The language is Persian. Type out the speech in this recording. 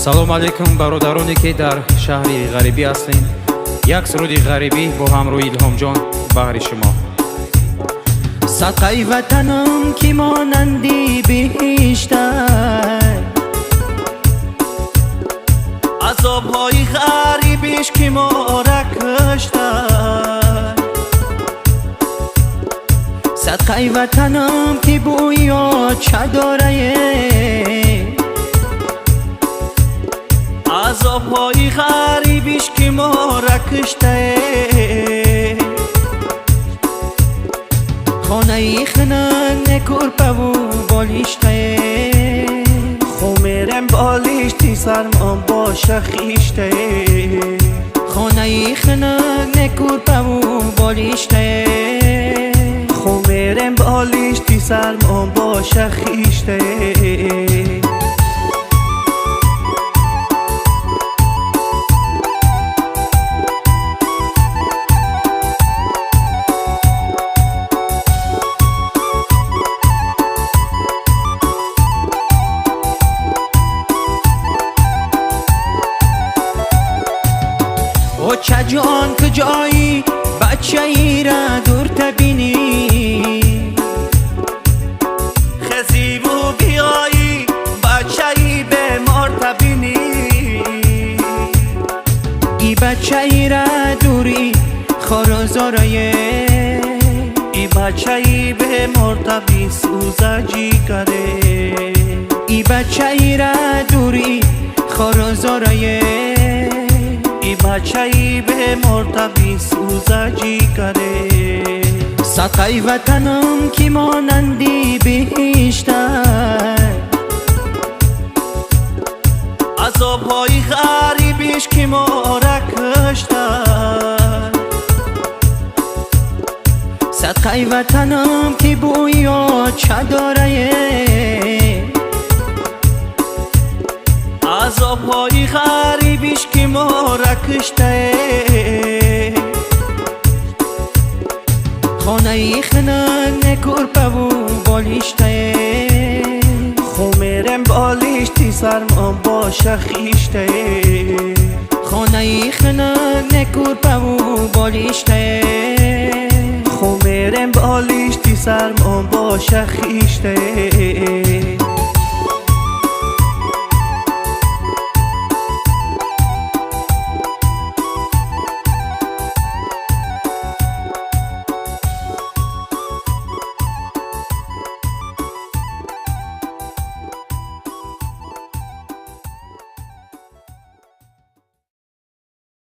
салом алейкум бародароне ки дар шаҳри ғарибӣ ҳастем. як суруди ғарибӣ бо ҳамроҳи илҳомҷон баҳри шумо. садқаи ватанам ки монанди биҳиштар, азобҳои ғарибиш ки мора каштар. садқаи ватанам ки бӯё ча дорае, азобҳои ғарибиш ки мора каштае. хонаи хинак некурпаву болиштае, хумерем болишти сармон боша хиштае. хонаи хинак некурпаву болиштае, хумерем болишти сармон боша хиштае. چه جان کجایی بچه ای را دور تبینی، خزیب و بیایی بچه ای بیمار تبینی. ای بچه ای را دوری خورزارایه، ای بچه ای بیمار تبی سوزجی کره. ای بچه ای را دوری خورزارایه، ای بچه ای به مرتبی سوزجی کره. صدقه وطنم کی مانندی بیشتر، عذابهای غریبش کی مارا کشتر. صدقه وطنم کی بویا چه داره، عذابهای غریبش که مارا کشته. خانه خنک نکورپو بالیشته، خومرم بالیشتی سرمان باشه خیشته. خانه خنک نکورپو بالیشته، خومرم بالیشتی سرمان باشه خیشته.